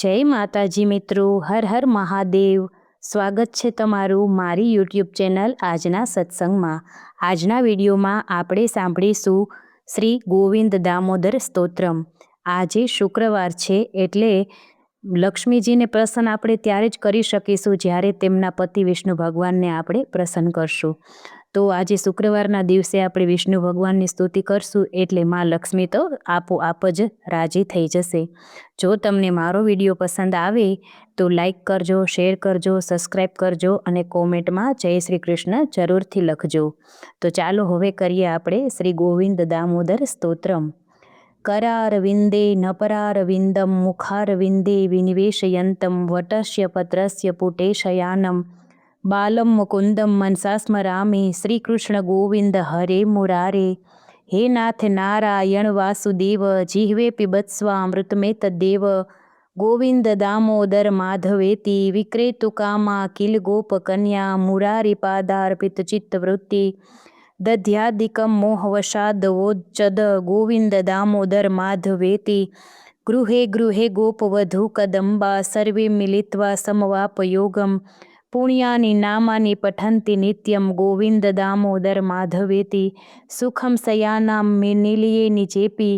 જય માતાજી મિત્રો, હર હર મહાદેવ। સ્વાગત છે તમારું મારી યુટ્યુબ ચેનલ આજના સત્સંગમાં। આજના વિડીયોમાં આપણે સાંભળીશું શ્રી ગોવિંદ દામોદર સ્તોત્રમ। આજે શુક્રવાર છે એટલે લક્ષ્મીજીને પ્રસન્ન આપણે ત્યારે જ કરી શકીશું જ્યારે તેમના પતિ વિષ્ણુ ભગવાનને આપણે પ્રસન્ન કરશું। તો આજે શુક્રવારના દિવસે આપણે વિષ્ણુ ભગવાનની સ્તુતિ કરશું એટલે માં લક્ષ્મી તો આપોઆપ જ રાજી થઈ જશે। જો તમને મારો વિડીયો પસંદ આવે તો લાઈક કરજો, શેર કરજો, સબસ્ક્રાઈબ કરજો અને કોમેન્ટમાં જય શ્રી કૃષ્ણ જરૂરથી લખજો। તો ચાલો હવે કરીએ આપણે શ્રી ગોવિંદ દામોદર સ્તોત્રમ। करारविन्दे नपरारविन्दं मुखारविन्दे विनिवेशयन्तं वटस्य पत्रस्य पुटे शयानं बालं मुकुन्दं मनसा स्मरामि श्रीकृष्ण गोविन्द हरे मुरारे। हे नाथ नारायण वासुदेव जिह्वे पिबत्स्वामृतमेतद्देव गोविन्द दामोदर माधवेति विक्रेतुकामा किल गोपकन्या मुरारिपादार्पितचित्तवृत्ति दध्यादिकं मोहवशादवोच्चद गोविन्द दामोदर माधवेति गृहे गृहे गोपवधू कदम्बा सर्वे मिलित्वा समवापयोगं पुण्यानि नामानि पठन्ति नित्यं गोविन्द दामोदर माधवेति सुखं शयानां मे निलये निचेपि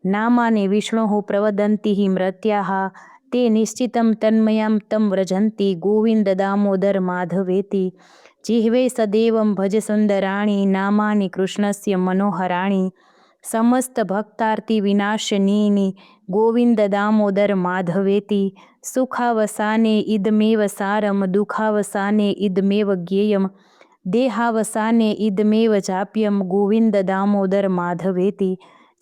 नामानि विष्णोः प्रवदन्ति हि मृत्याः ते निश्चितं तन्मयां तं व्रजन्ति गोविन्द दामोदर माधवेति जिह्वे सदैवं भज सुन्दराणि नामानि कृष्णस्य मनोहराणि समस्तभक्तार्ति विनाशनीनि गोविन्द दामोदर माधवेति सुखावसाने इदमेव सारं दुःखावसाने इदमेव ज्ञेयं देहावसाने इदमेव चाप्यं गोविन्द दामोदर माधवेति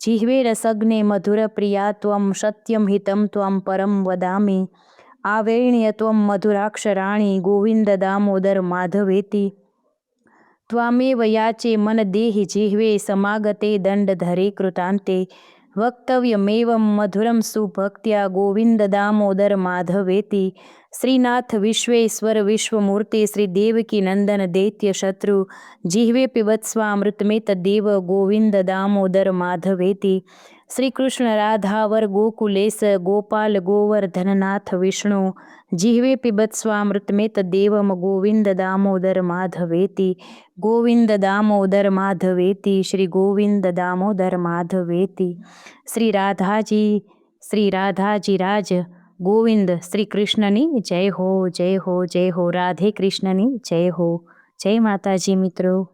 जिह्वे रसग्ने मधुरप्रिया त्वं सत्यं हितं त्वं परं वदामि आवेण्य त्वं मधुराक्षराणि गोविन्द दामोदर माधवेति त्वामेव याचे मन देहि जिह्वे समागते दण्डधरे कृतान्ते वक्तव्यमेवं मधुरं सुभक्त्या गोविन्द दामोदर माधवेति श्रीनाथ विश्वेश्वर विश्वमूर्ति श्री देवकी नंदन दैत्य शत्रु जिह्वे पिबत्स्वामृतमेतद्देव गोविन्द दामोदर माधवेति श्रीकृष्ण राधावर गोकुलेश गोपाल गोवर्धननाथ विष्णु जिह्वे पिबत्स्वामृतमेतद्देवं गोविन्द दामोदर माधवेति गोविन्द दामोदर माधवेति श्री गोविन्द दामोदर माधवेति श्री राधाजी राज गोविंद श्री कृष्णनी जय हो जय हो जय हो। राधे कृष्णनी जय हो। जय माताजी मित्रों।